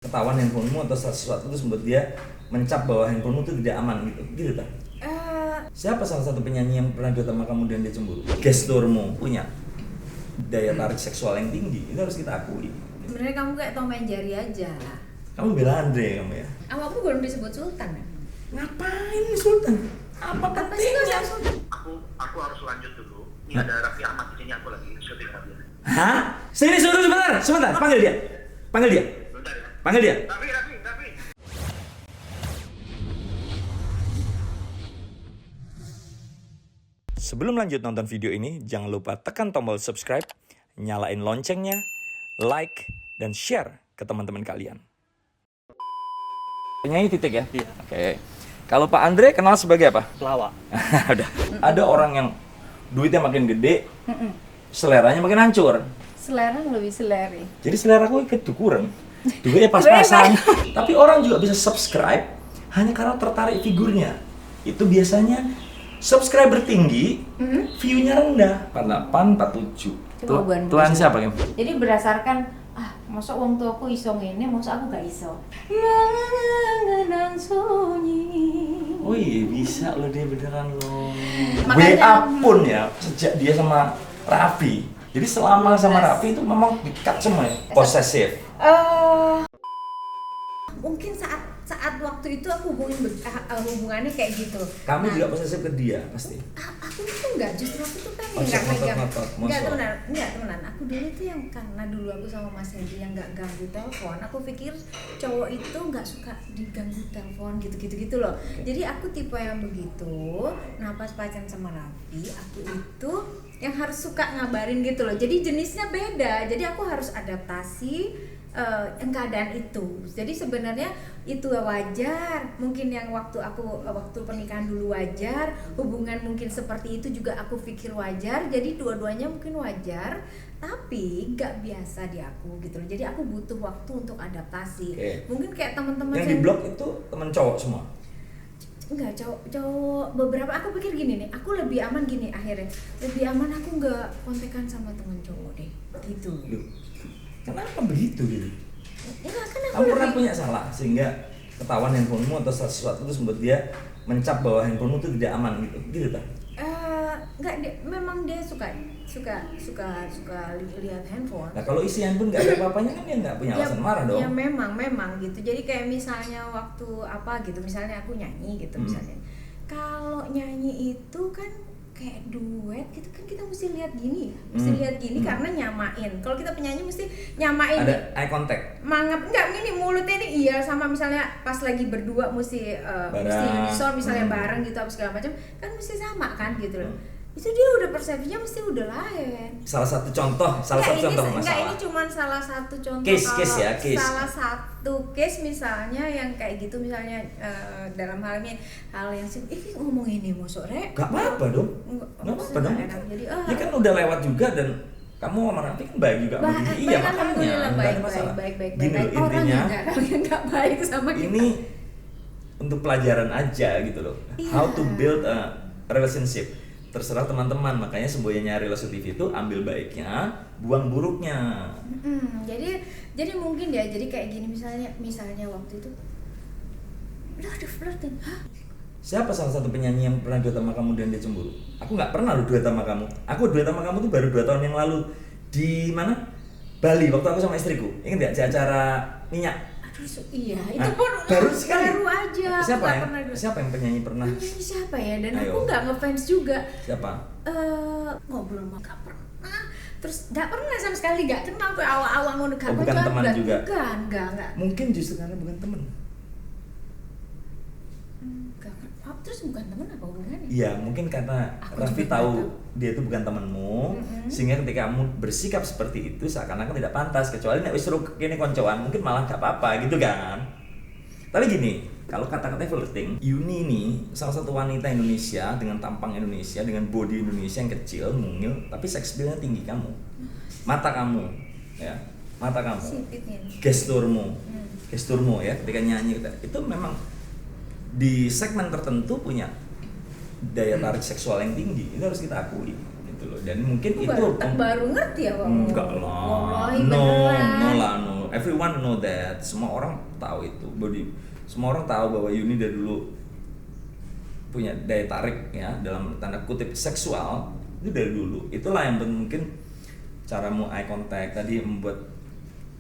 ketahuan handphonemu atau sesuatu terus membuat dia mencap bahwa handphonemu itu tidak aman gitu tak? Siapa salah satu penyanyi yang pernah duet sama kamu dan dia cemburu? Gesturmu punya daya tarik seksual yang tinggi, itu harus kita akui. Sebenarnya kamu kayak Tom and Jerry aja. Kamu bela Andre kamu ya? Aku belum disebut Sultan ya? Ngapain nih Sultan? Apa Apa sih kau pentingnya? Sultan? Aku harus lanjut dulu. Ini ada Raffi Ahmad di sini, aku lagi syuting sama dia. Hah? Sini sebentar, panggil dia. Bentar ya. Panggil dia. Raffi. Sebelum lanjut nonton video ini, jangan lupa tekan tombol subscribe, nyalain loncengnya, like, dan share ke teman-teman kalian. Penyanyi titik ya? Iya. Oke. Kalau Pak Andre kenal sebagai apa? Pelawak. Udah. Ada orang yang duitnya makin gede, seleranya makin hancur. Selera lebih seleri. Jadi selera aku ikut kurang. Duitnya pas-pasan. Tapi orang juga bisa subscribe hanya karena tertarik figurnya. Itu biasanya subscriber tinggi, view-nya rendah. 48, 47. Coba buan Tuan musik. siapa, Kim? Jadi berdasarkan masa wong tuaku iso ngene, masa aku gak iso. Nang sunyi. Oh iya, bisa loh dia beneran loh. Makanya- WA pun ya, sejak dia sama Raffi. Jadi selama sama Raffi itu memang di-cut semua ya, posesif. Mungkin saat waktu itu aku hubungannya kayak gitu. Kamu Nah, juga posesif ke dia, pasti. aku itu enggak, justru aku tuh pengen Oh, enggak megang. ngotot, Enggak masuk. temenan. Aku dulu tuh yang karena dulu aku sama Mas Hendy yang enggak ganggu telepon, aku pikir cowok itu enggak suka diganggu telepon gitu loh. Jadi aku tipe yang begitu. Nah, pas pacaran sama Raffi, aku itu yang harus suka ngabarin gitu loh. Jadi jenisnya beda. Jadi aku harus adaptasi yang keadaan itu. Jadi sebenarnya itu wajar. Mungkin yang waktu pernikahan dulu wajar, hubungan mungkin seperti itu juga aku pikir wajar. Jadi dua-duanya mungkin wajar, tapi nggak biasa di aku gitu loh. Jadi aku butuh waktu untuk adaptasi. Oke. Mungkin kayak teman-teman Yang di blog itu temen cowok semua. enggak, cowok beberapa. Aku pikir gini nih, aku lebih aman gini akhirnya. Lebih aman aku nggak kontekan sama temen cowok deh, gitu. Loh, kenapa begitu gitu? Ya kan aku Kamu pernah lebih punya salah sehingga ketahuan handphonemu atau sesuatu terus membuat dia mencap bahwa handphonemu itu tidak aman gitu tak? enggak, memang dia suka lihat handphone. Nah kalau isi handphone nggak ada apa-apanya kan dia nggak punya alasan marah dong. Ya memang gitu. Jadi kayak misalnya waktu apa gitu, misalnya aku nyanyi gitu misalnya. Kalau nyanyi itu kan kayak duet gitu kan kita mesti lihat gini ya. Mesti lihat gini karena nyamain. Kalau kita penyanyi mesti nyamain. Ada eye contact. Mangap enggak gini mulutnya ini iya, sama misalnya pas lagi berdua mesti mesti unison misalnya bareng gitu apa segala macam kan mesti sama kan gitu loh. Itu dia udah persepsinya mesti udah lain. Salah satu contoh Enggak, masalah. ini cuma salah satu contoh. Case Kalau ya, case. salah satu case misalnya yang kayak gitu, misalnya dalam halnya hal yang ngomong ini mosok rek. Gak apa-apa dong. Gak apa-apa dong. Enak. Jadi Ya kan udah lewat juga dan kamu sama Raffi kan baik juga sama dia. Iya makanya alhamdulillah, nggak ada masalah. baik. Gini loh, Orang intinya yang enggak baik sama kita. ini untuk pelajaran aja gitu loh. Iya. How to build a relationship. Terserah teman-teman, makanya semboyannya relationship itu ambil baiknya, buang buruknya. Jadi mungkin ya, jadi kayak gini misalnya waktu itu udah ada flirting. Hah? Siapa salah satu penyanyi yang pernah duet sama kamu dan dia cemburu? Aku nggak pernah loh duet sama kamu. Aku duet sama kamu tuh baru 2 tahun yang lalu di mana? Bali, waktu aku sama istriku. Ingat nggak di acara minyak? Iya, itu Nah, pun baru sekali. baru aja. Aku Siapa nggak pernah dulu. siapa yang penyanyi pernah? Penyanyi siapa ya? Dan Ayo. aku nggak ngefans juga. Siapa? Ngobrol sama nggak pernah. Terus nggak pernah sama sekali, nggak kenal tuh awal-awal ngono nggak bukan pacaran, teman juga? Bukan, nggak. Mungkin justru karena bukan teman. Nggak. Terus bukan teman apa hubungannya? Iya, mungkin karena Aku Raffi juga tahu nggak tahu. dia itu bukan temanmu, sehingga ketika kamu bersikap seperti itu seakan-akan tidak pantas. Kecuali nek wis suruh kene koncoan, mungkin malah gak apa-apa gitu kan. Tapi gini, kalau kata-katanya flirting, Yuni ini salah satu wanita Indonesia dengan tampang Indonesia, dengan body Indonesia yang kecil, mungil, tapi sex appeal-nya tinggi kamu. Mata kamu, ya, mata kamu, Sipitnya. gesturmu ya, ketika nyanyi itu memang di segmen tertentu punya daya tarik seksual yang tinggi, itu harus kita akui gitu loh. Dan mungkin itu Baru ngerti ya Pak. enggak lah, Wallahi no beneran. no everyone know that. Semua orang tahu itu. Semua orang tahu bahwa Yuni dari dulu punya daya tarik ya dalam tanda kutip seksual itu dari dulu. Itulah yang mungkin caramu eye contact tadi membuat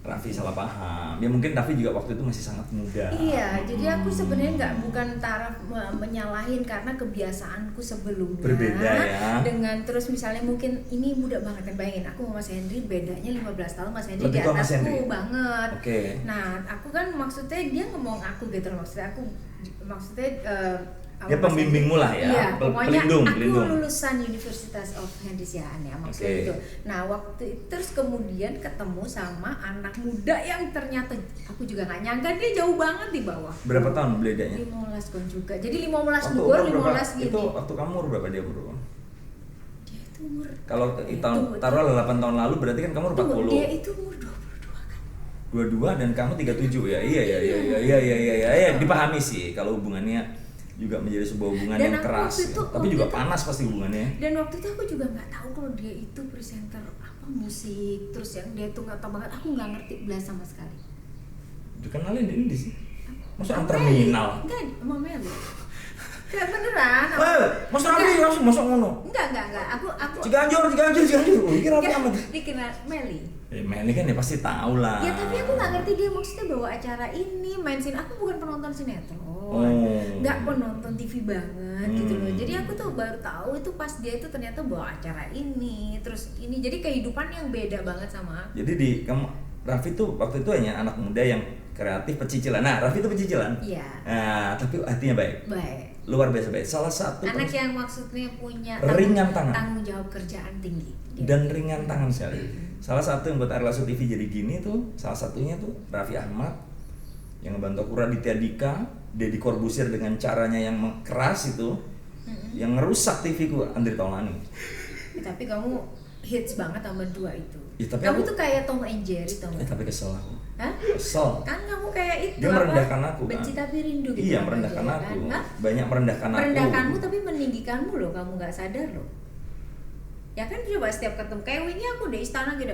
Raffi salah paham. Ya mungkin Raffi juga waktu itu masih sangat muda. Iya, jadi aku sebenarnya bukan taraf menyalahin karena kebiasaanku sebelumnya. Berbeda ya. Dengan terus misalnya mungkin ini muda banget kan, bayangin aku sama Mas Henry bedanya 15 tahun, Mas Henry Lebih di tua Mas atasku Henry. banget. Oke. Nah, aku kan maksudnya dia ngomong aku gitu loh, maksudnya Dia pembimbingmu lah ya, iya, pokoknya pelindung. aku lulusan Universitas of Henry Siahaan ya maksudnya Oke. gitu. Nah waktu itu terus kemudian ketemu sama anak muda yang ternyata aku juga nggak nyangka dia jauh banget di bawah. Berapa tahun bedanya? 15 kan juga, jadi 15 Waktu luar, umur berapa? 15 gini. Itu waktu kamu umur berapa dia bro? Dia itu umur Kalau taruhlah 8 tahun lalu berarti kan kamu umur 40. Dia itu umur 22 kan. 22 dan kamu 37 ya. Iya, dipahami sih kalau hubungannya juga menjadi sebuah hubungan Dan yang aku keras waktu ya. itu- Tapi waktu juga itu- panas pasti hubungannya. Dan waktu itu aku juga nggak tahu kalau dia itu presenter apa musik, terus yang dia tuh nggak tahu banget, aku nggak ngerti belas sama sekali. Dikenalin di sih. Masa Sama terminal? Meli. Enggak, sama Meli. Kayak beneran. Mas Raffi langsung masuk ngono. Enggak. Aku Ciganjur. Oh, ini Raffi amat. dikira Meli. Meli kan ya pasti tahu lah. Ya tapi aku nggak ngerti dia maksudnya bawa acara ini, main sin. Aku bukan penonton sinetron. Oh. Nggak penonton TV banget gitu loh. Jadi aku tuh baru tahu itu pas dia itu ternyata bawa acara ini, terus ini. Jadi kehidupan yang beda banget sama aku. Jadi Raffi tuh waktu itu hanya anak muda yang kreatif pecicilan. Nah, Raffi itu pecicilan. Iya. Nah, tapi hatinya baik. Baik. Luar biasa baik. Salah satu Anak yang maksudnya punya ringan tangan. tanggung jawab kerjaan tinggi. Dia. dan ringan tangan sekali. Salah satu yang buat Air Lasso TV jadi gini tuh, salah satunya tuh Raffi Ahmad yang ngebantu aku, Raditya Dika, Deddy Corbuzier dengan caranya yang keras itu, yang ngerusak TV ku, Andre Taulani. Tapi kamu hits banget sama dua itu. Ya, tapi kamu aku- tuh kayak Tom and Jerry tau gak? Tapi kesel aku. Hah? Kesel. Kan kamu kayak itu Dia merendahkan aku, kan? benci tapi rindu gitu. Iya, Tom and merendahkan Jerry, aku. kan? Hah? Banyak merendahkan aku. Merendahkanmu tapi meninggikanmu loh, kamu nggak sadar loh. Ya kan coba setiap ketemu kayak wingi aku di istana gitu.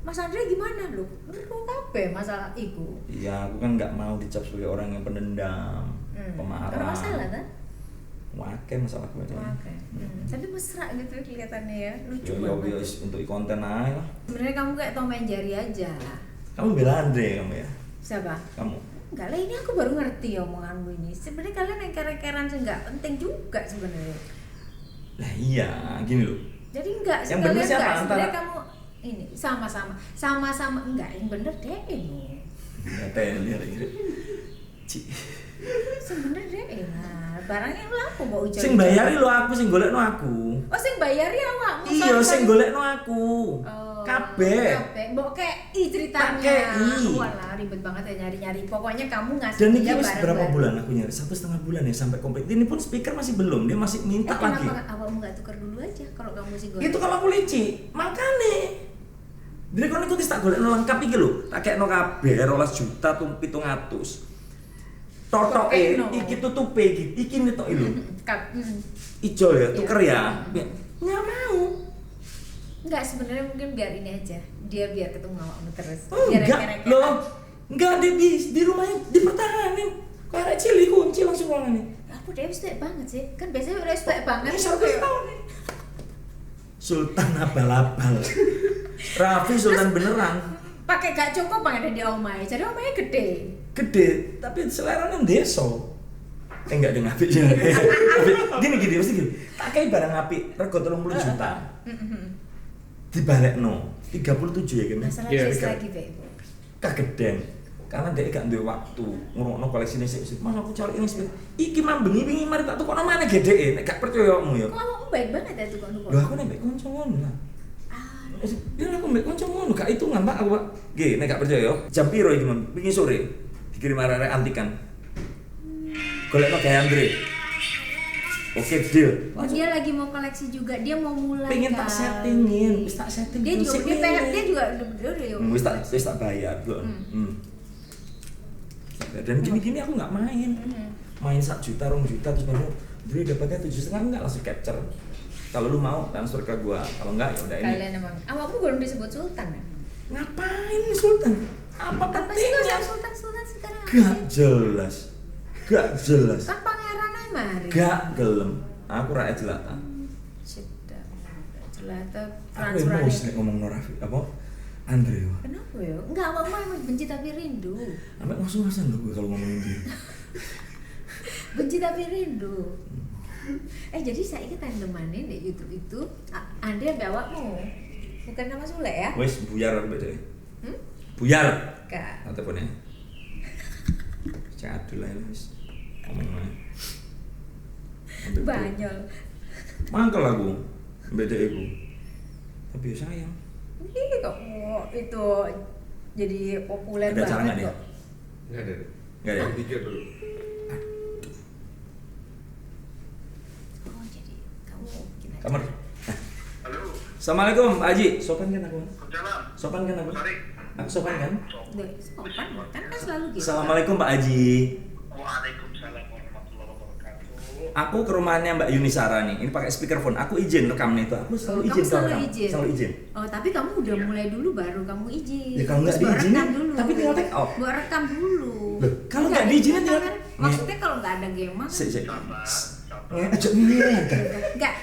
Mas Andre gimana lu? Lu apa masalah iku? Iya, aku kan nggak mau dicap sebagai orang yang pendendam, pemarah. Karena masalah kan? Wakil masalahku itu. Oke. Tapi mesra gitu kelihatannya ya, lucu Yo, banget. untuk konten aja lah. Sebenarnya kamu kayak Tom and Jerry aja. Kamu bela Andre kamu ya? Siapa? Kamu? Enggak lah, ini aku baru ngerti omonganmu ini. Sebenarnya kalian yang keren-keren nggak penting juga sebenarnya. Lah iya, gini loh. Jadi enggak Yang bener sekalian siapa enggak, sebenarnya antara- kamu ini sama-sama enggak, yang bener deh nih. Ngatain lihat gitu. Sebenarnya deh nah, barangnya lu aku mau ujar. Sing bayari lo aku, sing golekno aku. Oh, sing bayari awakmu. Iya, sing golekno aku. Kabeh. Mbok kei ceritanya. Tak kei. Walah, ribet banget ya nyari-nyari. Pokoknya kamu ngasih Dan ini dia wis berapa bareng-bareng. bulan aku nyari? 1,5 bulan ya sampai komplit. Ini pun speaker masih belum, dia masih minta lagi. Kenapa awakmu nggak tukar dulu aja kalau kamu sih golek? Itu kalau aku licik, makane. Jadi kalau ikut tak golek lengkap iki lho, tak kekno kabeh 12 juta tuh 700. Totoke Kokekno. iki tutupe iki netok lho. Ijo ya, Iya. tuker ya. Nggak mau. Enggak, sebenarnya mungkin biar ini aja. Dia biar ketemu awakmu terus. Oh, Biar enggak rek-rekan. loh. Enggak di rumahnya dipertahanin. Kayak cilik kunci langsung ruangannya. Aku dia stuck banget sih. Kan biasanya udah stuck banget. Ini tuh 100 kayak- tahun nih. Sultan abal-abal. Raffi Sultan beneran. Pakai gak cukup banget ada di omai. Jadi omainya gede. Gede, tapi seleranya deso. Enggak ada ngapik ya. Gini mesti gini. Tak kayak barang ngapik rego 30 juta. Dibalekno 37 ya kan. Masalah Iya, yes, kan. lagi Beb. Kageden. Karena dia gak duwe waktu ngurungno koleksi ini sih. Mas aku cari ini sih. Iki mah bengi-bengi mari tak tukokno mana gedeke nek gak percaya kamu ya. Kok kamu baik banget ya tuh kalau Lho aku nek mbek kanca ngono lah. Dia aku mbek kanca ngono gak hitungan Pak aku Pak. Nggih nek gak percaya jam piro iki Mam? Wingi sore dikirim arek-arek antikan. Golekno kayak Andre. Oke deal. Dia lagi mau koleksi juga, dia mau mulai. Pengen tak kan. settingin, wis tak setting. Dia juga Sik dia nih. pengen dia juga udah yuk. Wis tak bayar kok. Dan gini-gini aku nggak main. Main 1 juta, 2 juta terus baru Dri dapatnya 7,5 enggak langsung capture. Kalau lu mau transfer ke gua, kalau enggak ya udah ini. Kalian emang. Awakmu belum disebut sultan ya? Ngapain nih Sultan? Apa sih gak usah sultan sekarang? Gak jelas. Kan pangeran aja mari. Gak gelem. Aku rakyat jelata. Sedap. Jelata Aku emosi nek ngomong no Raffi. Apa? Andre. Kenapa ya? Enggak, aku emang benci tapi rindu. Sampai ngos-ngosan loh gue kalau ngomongin dia. Benci tapi rindu. Jadi saya tandemanin di YouTube itu Andre ambek awakmu. Bukan nama Sule ya? Wes buyar aku beda. Buyar. Kak. Nah, teleponnya. Cadul lah wes. Ngomong aja. Banyol. Mangkel aku. Beda iku. Tapi ya sayang. Ih, kamu itu jadi populer Ada cara banget nggak dia? kok. Nggak ada. Nggak ada. Tiga dulu. Oh, jadi kamu bikin aja. Kamar. Halo, Assalamualaikum Pak Haji. Sopan kan aku? Waalaikumsalam. Sopan kan aku? Sorry. Aku sopan kan? Duh, sopan kan selalu gitu. Assalamualaikum Pak Haji. Waalaikumsalam warahmatullahi wabarakatuh. Aku ke rumahnya Mbak Yunisara nih. Ini pakai speakerphone. Aku izin rekam nih itu. Aku selalu Kamu izin selalu rekam. izin. Selalu izin. Oh, tapi kamu udah mulai dulu baru kamu izin. Ya, kalau nggak Terus baru diizinin, rekam dulu. tapi tinggal take off. Baru rekam dulu. Loh, kalau nggak diizinin kan? tinggal- Maksudnya kalau nggak ada game mah. Sik. Sabar. Aja ngene. Enggak.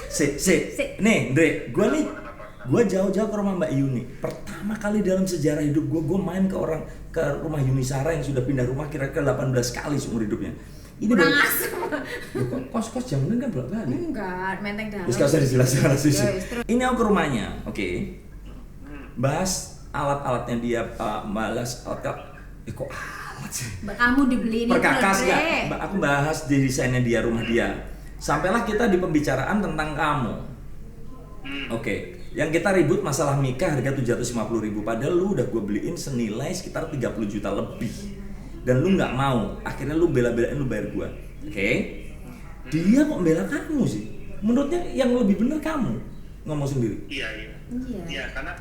Sik. Nih, Dre, gua jauh-jauh ke rumah Mbak Yuni. Pertama kali dalam sejarah hidup gua main ke rumah Yunisara yang sudah pindah rumah kira-kira 18 kali seumur hidupnya. Ini Kurang baru- asem. Loh, kok kos-kos jamunan kan bolak-balik. Enggak, menteng dalam. Terus gak usah dijelaskan sih. Ya, terus. Ini aku ke rumahnya, oke. Bahas alat-alatnya dia, balas alat. Kok alat sih? Kamu dibeliin itu, Perkakas Dre. nggak? Aku bahas di desainnya dia, rumah dia. Sampailah kita di pembicaraan tentang kamu. Oke. Yang kita ribut masalah Mika harga 750.000. Padahal lu udah gue beliin senilai sekitar 30 juta lebih. Dan lu nggak mau. Akhirnya lu bela-belain lu bayar gue. Oke. Dia kok bela kamu sih? Menurutnya yang lebih benar kamu ngomong sendiri. Iya. Iya. Iya, karena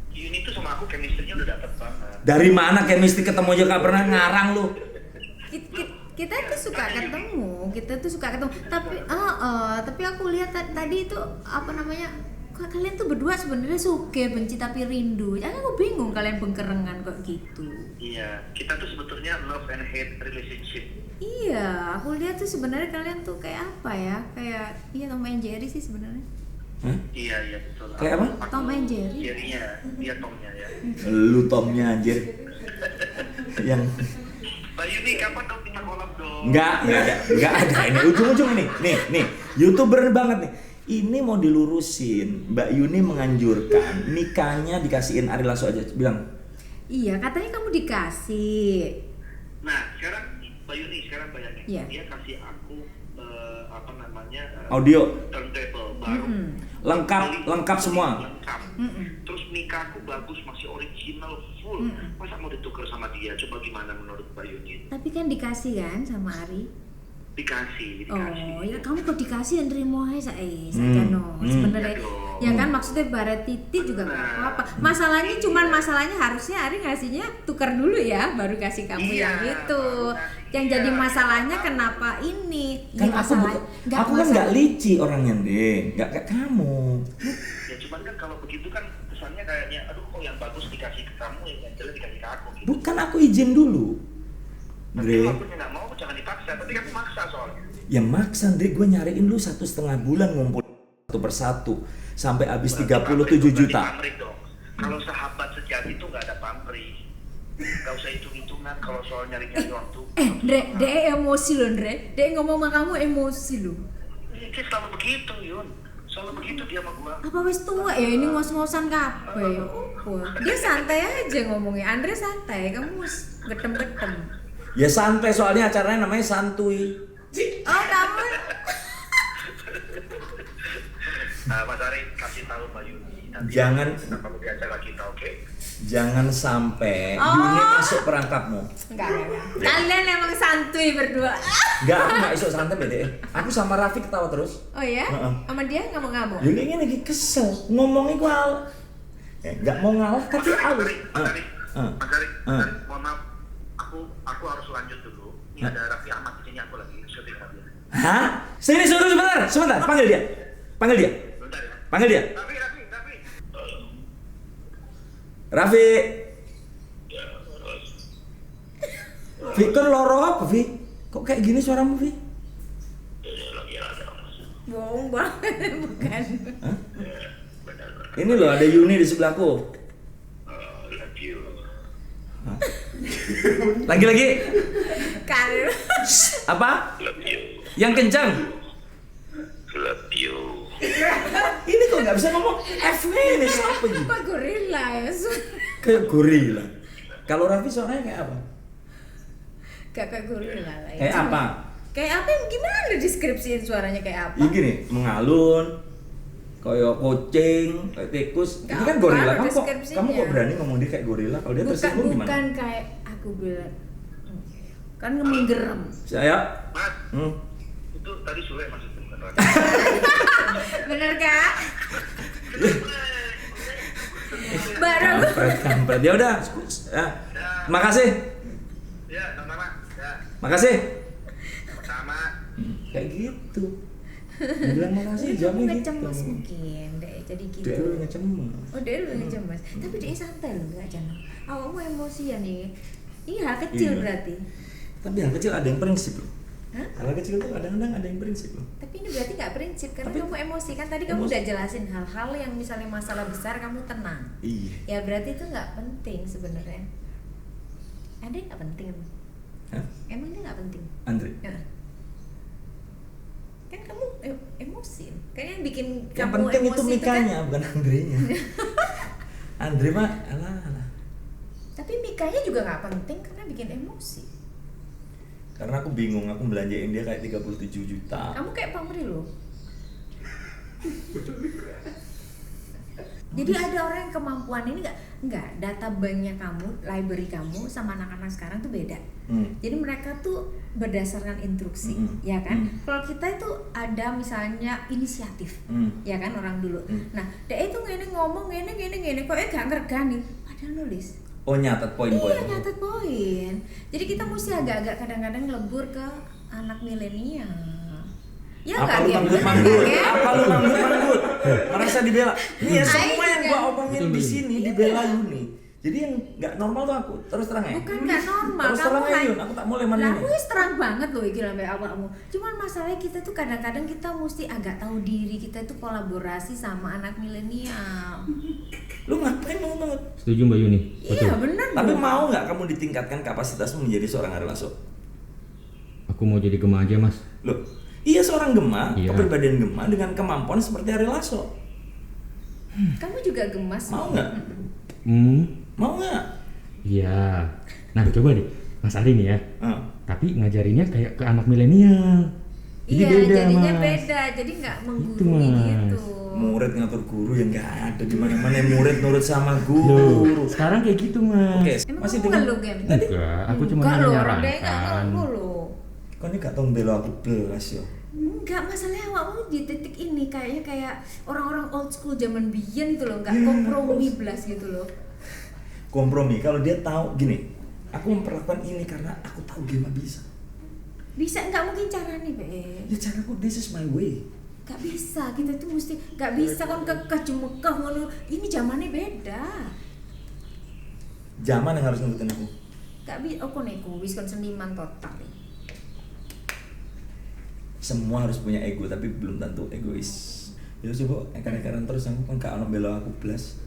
Yuni tuh sama aku chemistry-nya udah dapet banget. Dari mana chemistry ketemu aja gak pernah ngarang lu? Kita tuh suka ketemu, tapi aku lihat tadi itu apa namanya, kalian tuh berdua sebenarnya suka benci tapi rindu. Jadi aku bingung kalian bengkerengan kok gitu. Iya, kita tuh sebetulnya love and hate relationship. Iya, aku lihat tuh sebenarnya kalian tuh kayak apa ya, kayak iya Tom and Jerry sih sebenarnya. Hah? Iya, betul. Kayak apa? Tom and Jerry. Jerry-nya, dia Tomnya ya. Lu Tomnya anjir. Yang Mbak Yuni, kapan dong kita collab dong? Enggak ada. Ini ujung-ujung nih. Nih, YouTuber banget nih. Ini mau dilurusin. Mbak Yuni menganjurkan Mikanya dikasihin Ari Lasso aja. Bilang. Iya, katanya kamu dikasih. Nah, sekarang Mbak Yuni, sekarang bayangin. Iya. Dia kasih aku Audio. turntable baru. Lengkap semua. Lengkap. Terus Mika aku bagus, masih original full. Masa mau ditukar sama dia? Coba gimana menurut Mbak Yuni? Tapi kan dikasih kan sama Ari. Dikasih. Oh, ya kamu kok dikasih yang terima aja saja no. Sebenarnya Ya dong. ya kan maksudnya barat titik juga nggak apa-apa. Masalahnya harusnya Ari ngasihnya tukar dulu ya, baru kasih kamu Iya, yang itu. baru Yang kasih. jadi Iya, masalahnya iya. kenapa ini? Kan Ya, aku kan nggak lici orangnya deh. Nggak kayak kamu. Ya cuman kan kalau begitu kan kesannya kayaknya, aduh kok yang bagus dikasih ke kamu, yang jelek dikasih ke aku gitu. Bukan aku izin dulu. Tapi Dre. kalau aku nggak mau, jangan dipaksa. Tapi kamu maksa soalnya. Ya maksa Dre, gue nyariin lu 1,5 bulan ngumpul satu persatu sampai habis 37 juta. Pamrih dong. Kalau sahabat sejati itu nggak ada pamrih. Nggak usah hitung-hitungan kalau soal nyari-nyari waktu. Dre emosi loh, Dre ngomong sama kamu emosi loh. Dia selalu begitu, Yun. Selalu begitu dia sama gua. Apa wis tua ya ini ngos-ngosan kabeh. Oh, dia santai aja ngomongnya. Andre santai, kamu getem-getem. Ya santai soalnya acaranya namanya santuy. Oh, kamu Mas Ari kasih tahu Mbak Yuni. Nanti Jangan. Kenapa di acara kita, oke? Jangan sampai Oh. Yuni masuk perangkapmu. enggak. Kalian emang santuy berdua. Enggak, aku nggak iso santai beda. Aku sama Rafi ketawa terus. Oh ya? Heeh. Sama dia ngamuk-ngamuk. Yuni ini lagi kesel ngomongnya gue nggak mau ngalah tapi halus. Mas Ari, Ah. mohon maaf. Aku harus lanjut dulu. Ini ada Raffi Ahmad di sini, aku lagi syuting sama dia. Hah? Sini sebentar. Panggil dia. Bentar ya. Panggil dia. Raffi. Raffi. Vi, kan loro apa, Vi? Kok kayak gini suaramu, Vi? Bohong banget, bukan. Hah? Ini loh, ada Yuni di sebelahku. Love you. Hah? Lagi-lagi. Karena Apa? Love you. Yang kencang. Love you. Ini kok nggak bisa ngomong F ini siapa gitu? apa gorila ya? Kayak gorila. Kalau Raffi suaranya kayak apa? Gak kayak gorila lah. ya. Kayak apa? Kayak apa? Gimana deskripsiin suaranya kayak apa? Ya gini, mengalun, kayak kucing, kayak tikus. Ini Gak kan apa, gorila. ada deskripsinya. Kamu kok berani ngomong dia kayak gorila? Kalau dia tersinggung Bukan gimana? kayak aku bilang. Kan menggeram. Saya. Mas, itu tadi Sule maksudnya bukan Raffi. Bener kak? Baru. Kampret. Ya udah. Ya. Makasih. Ya, sama-sama. Ya, Makasih. sama-sama. Kayak gitu. Bilang makasih Kamu jamnya gitu. ngecemas mungkin deh, jadi gitu. Dia lu ngecemas. Oh dia lu ngecemas. Tapi dia santai loh gak jangan. Awakmu emosian nih. Iya kecil Iya. berarti. Tapi yang kecil ada yang prinsip loh. Hah? Hal kecil tuh kadang-kadang ada yang prinsip loh. Tapi ini berarti nggak prinsip karena Tapi- kamu emosi kan tadi kamu Emosi. udah jelasin hal-hal yang misalnya masalah besar kamu tenang. Iya. Ya berarti itu nggak penting sebenarnya. Ada yang nggak penting? Hah? Emang dia nggak penting? Andre. Ya. Kan kamu emosi. Kan yang bikin Yang kamu penting itu emosi Mikanya, bukan Andrenya. Andre mah alah. Tapi Mikanya juga nggak penting karena bikin emosi. Karena aku bingung, aku belanjain dia kayak 37 juta. Kamu kayak pamri loh. Jadi ada orang yang kemampuan ini nggak data banknya kamu, library kamu sama anak-anak sekarang tuh beda. Jadi mereka tuh berdasarkan instruksi, ya kan? Kalau kita itu ada misalnya inisiatif, ya kan orang dulu. Nah, dia itu ngomong gini, kok gak ngergani, padahal nulis. Oh nyatet poin-poin. Iya nyatet poin. Jadi kita mesti agak-agak kadang-kadang lebur ke anak milenial. Ya Apa nggak lu Gem? manggut-manggut? Bener nggak, Gem? Apa lu manggut-manggut? Merasa dibela. Iya semua Aing yang juga. gua omongin di sini dibela Yuni. Jadi yang nggak normal tuh aku, terus terang ya. Bukan nggak normal. Terus terang aja Yun, aku tak mulai mana Lah, ini. wis terang banget loh iki lambe awakmu. Cuman masalahnya kita tuh kadang-kadang kita mesti agak tahu diri, kita tuh kolaborasi sama anak milenial. Lu ngapain ngomong? Setuju Mbak Yuni? Iya benar. Tapi dong. mau nggak kamu ditingkatkan kapasitasmu menjadi seorang Ari Lasso? Aku mau jadi gema aja Mas. Loh, iya seorang Gema, Iya. kepribadian Gema dengan kemampuan seperti Ari Lasso. Kamu juga gemas. Mau nggak? Mau nggak? Iya. Nah coba deh Mas Ari nih ya. Ah. Tapi ngajarinnya kayak ke anak milenial. Jadi Iya, beda jadinya Mas. beda. Jadi nggak Itu, menggurui Mas. gitu. Murid ngatur guru yang nggak ada di mana-mana. Murid nurut sama Loh, guru. sekarang kayak gitu Mas. Oke, Emang masih kamu dengan ngeluh, Gem? Enggak, aku cuma Enggak loh, orang dia nggak menyarankan. ngeluh loh. Kau ini gak tau bela aku belas ya. Enggak, masalahnya awakmu di titik ini kayaknya kayak orang-orang old school zaman biyen itu loh, nggak kompromi belas gitu loh. Kompromi kalau dia tahu gini, aku memperlakukan ini karena aku tahu Gema bisa. Bisa nggak mungkin caranya, Be? Ya caraku, this is my way. Gak bisa, kita tuh mesti gak bisa kan kejemekah ngono. Ini zamannya beda. Zaman yang harus ngikutin aku. Gak bisa, oh neko, wis kon seniman total. Semua harus punya ego tapi belum tentu egois. Ya coba ekan-ekanan terus aku kan gak ono bela aku belas.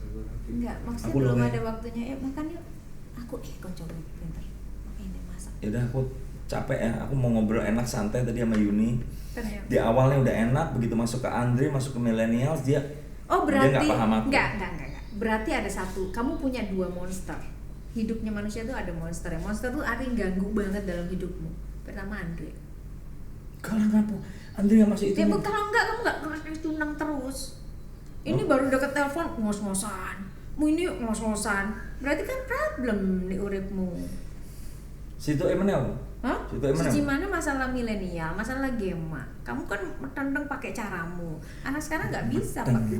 Enggak, maksudnya Aku belum loh, ada waktunya. Makanya aku kok coba pintar. Ini masak. Ya udah aku capek ya, aku mau ngobrol enak santai tadi sama Yuni. Ternyata. Di awalnya udah enak, begitu masuk ke Andre, masuk ke millennials dia Oh dia berarti nggak paham aku. enggak. Berarti ada satu. Kamu punya dua monster. Hidupnya manusia tuh ada monster. Monster tuh ada yang ganggu banget dalam hidupmu. Pertama Andre. Kalau ngapa? Andre yang masuk itu. Ya kalau enggak kamu enggak kena tunang terus. Ini baru deket telepon ngos-ngosan. Ini ngos-ngosan. Berarti kan problem di uripmu. Situ Emmanuel. Hah? Situ Emmanuel. Siji mana masalah milenial, masalah Gema. Kamu kan metendeng pakai caramu. Anak sekarang nggak bisa pakai.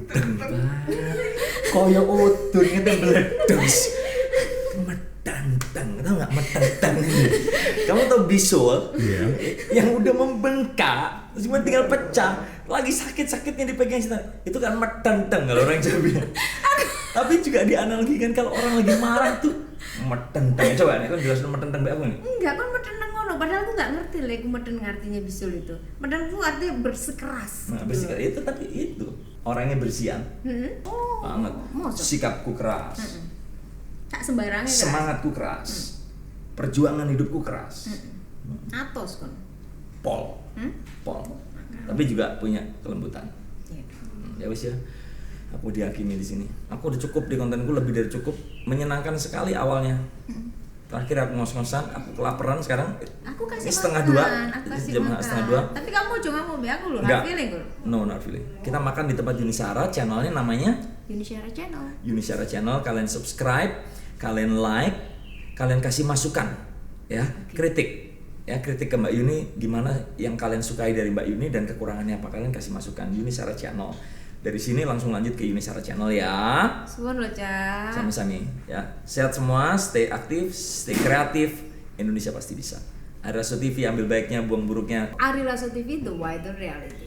Koyo utur ngene meledos. Medang tau nggak metenteng? Kamu tau bisul Iya. yang udah membengkak, cuma tinggal pecah, lagi sakit-sakitnya dipegang itu kan metenteng kalau orang Jawa bilang. Tapi juga dianalogikan kalau orang lagi marah tuh metenteng. Coba nih, kan jelasin metenteng mbak aku nih. Enggak, kan metenteng ngono. Padahal aku nggak ngerti lah, aku metenteng artinya bisul itu. Metenteng itu artinya bersikeras. Nah, bersikeras itu tapi itu orangnya bersihan Oh, banget. masa? Sikapku keras, Tak sembarangan kan? semangatku keras, perjuangan hidupku keras. Atos kan? Pol, tapi juga punya kelembutan. Iya. Ya wis ya, aku dihakimi di sini. Aku udah cukup di kontenku, lebih dari cukup. Menyenangkan sekali awalnya. Terakhir aku ngos-ngosan, aku kelaparan sekarang. Aku kasih setengah makan. dua, Aku kasih jam makan. setengah dua. Tapi kamu cuma mau be aku loh, Enggak. hard feeling loh. No, not feeling. Kita makan di tempat Yunisara, channelnya namanya Yunisara Channel. Yunisara Channel. Kalian subscribe, kalian like, kalian kasih masukan, ya, kritik. Ya, kritik ke Mbak Yuni, gimana yang kalian sukai dari Mbak Yuni dan kekurangannya apa, kalian kasih masukan. Yunisara Channel. Dari sini langsung lanjut ke Yunisara Channel ya. Suwun loh, Cak. Sami-sami ya. Sehat semua, stay aktif, stay kreatif. Indonesia pasti bisa. Ari Lasso TV, ambil baiknya, buang buruknya. Ari Lasso TV, The Wider Reality.